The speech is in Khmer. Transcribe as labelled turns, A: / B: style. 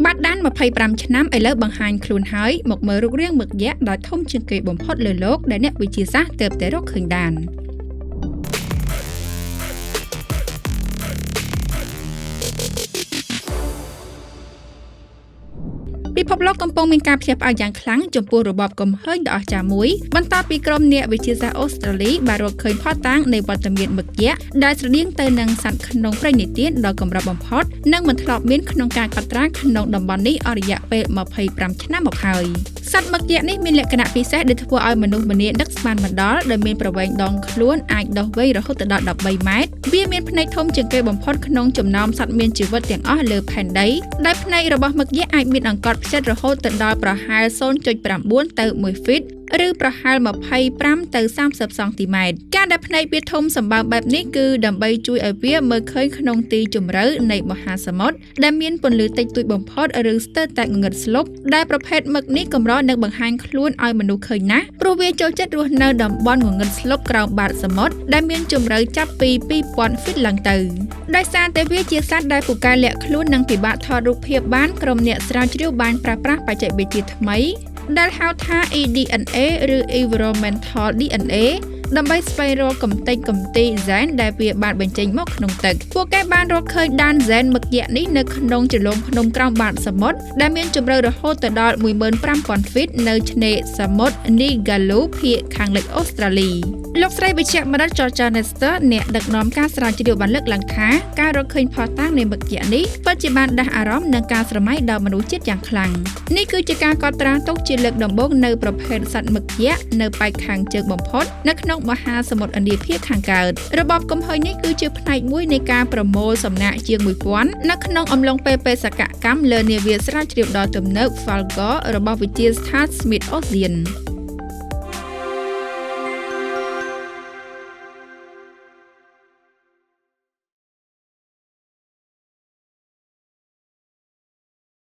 A: បាត់ដាន25ឆ្នាំឥឡូវបង្ហាញខ្លួនហើយមកមើលរូបរាងមឹកយក្សដ៏ធំជាងគេបំផុតលើលោកដែលអ្នកវិទ្យាសាស្ត្រទើបតែរកឃើញបានពិភពលោកកំពុងមានការភ្ញាក់ផ្អើលយ៉ាងខ្លាំងចំពោះរបបកំហើញដ៏អស្ចារ្យមួយបន្ទាប់ពីក្រុមអ្នកវិទ្យាសាស្ត្រអូស្ត្រាលីបានរកឃើញភស្តុតាងនៃវត្តមានមឹកយក្សដែលស្រដៀងទៅនឹងសត្វក្នុងព្រៃនិទានដ៏កម្របំផុតនិងមិនធ្លាប់មានក្នុងការកត់ត្រាក្នុងតំបន់នេះអស់រយៈពេល25ឆ្នាំមកហើយសត្វមឹកយក្សនេះមានលក្ខណៈពិសេសដែលធ្វើឲ្យមនុស្សម្នាដឹកស្មានមិនដល់ដែលមានប្រវែងដងខ្លួនអាចដុះវែងរហូតដល់13ម៉ែត្រវាមានភ្នែកធំជាងគេបំផុតក្នុងចំណោមសត្វមានជីវិតទាំងអស់លើផែនដីដែលភ្នែករបស់មឹកយក្សអាចមានអង្កត់ផ្ចិតរហូតដល់ប្រហែល 0.9 ទៅ 1 ហ្វីតឬប្រហែល25ទៅ30សង់ទីម៉ែត្រការដែលភ្នែកវាធំសម្បើមបែបនេះគឺដើម្បីជួយឲ្យវាមើលឃើញក្នុងទីជម្រៅនៃមហាសមុទ្រដែលមានពន្លឺតិចតួចបំផុតឬស្ទើរតែងងឹតស្លុបដែលប្រភេទមឹកនេះកម្រនឹងបង្ហាញខ្លួនឲ្យមនុស្សឃើញណាស់ព្រោះវាចូលចិត្តរស់នៅតំបន់ងងឹតស្លុបក្រោមបាតសមុទ្រដែលមានជម្រៅចាប់ពី 2000 ហ្វីតឡើងទៅដោយសារតែវាជាសត្វដែលពូកែលាក់ខ្លួននិងពិបាកថតរូបភាពបានក្រុមអ្នកស្រាវជ្រាវបានប្រើប្រាស់បច្ចេកវិទ្យាថ្មីដែលហៅថា eDNA ឬ Environmental DNA ដើម្បីស្វែងរកកំទេចកំទីហ្សែនដែលវាបានបញ្ចេញមកក្នុងទឹកពួកគេបានរកឃើញដានហ្សែនមឹកយក្សនេះនៅក្នុងជ្រលងភ្នំក្រោមបាតសមុទ្រដែលមានជម្រៅរហូតដល់ 15000 ហ្វីតនៅឆ្នេរសមុទ្រ Ningaloo ភាគខាងលិចអូស្ត្រាលីលោកស្រីវិជ្ជបណ្ឌិត Georgia Nestor អ្នកដឹកនាំការស្រាវជ្រាវបានលើកឡើងថាការរកឃើញភស្តុតាងនៃមឹកយក្សនេះពិតជាបានដាស់អារម្មណ៍នឹងការស្រមៃដល់មនុស្សជាតិយ៉ាងខ្លាំងនេះគឺជាការកត់ត្រាទុកជាលើកដំបូងនៅប្រភេទសត្វមឹកយក្សនៅប៉ែកខាងជើងបំផុតនៅក្នុងមហាសមុទ្រឥណ្ឌាភាគខាងកើតរបបកំហើញនេះគឺជាផ្នែកមួយនៃការប្រមូលសំណាកជាង 1000 នៅក្នុងអំឡុងពេលបេសកកម្មលើនាវាស្រាវជ្រាវដ៏ទំនើប Falcon របស់វិទ្យាស្ថាន Smithsonian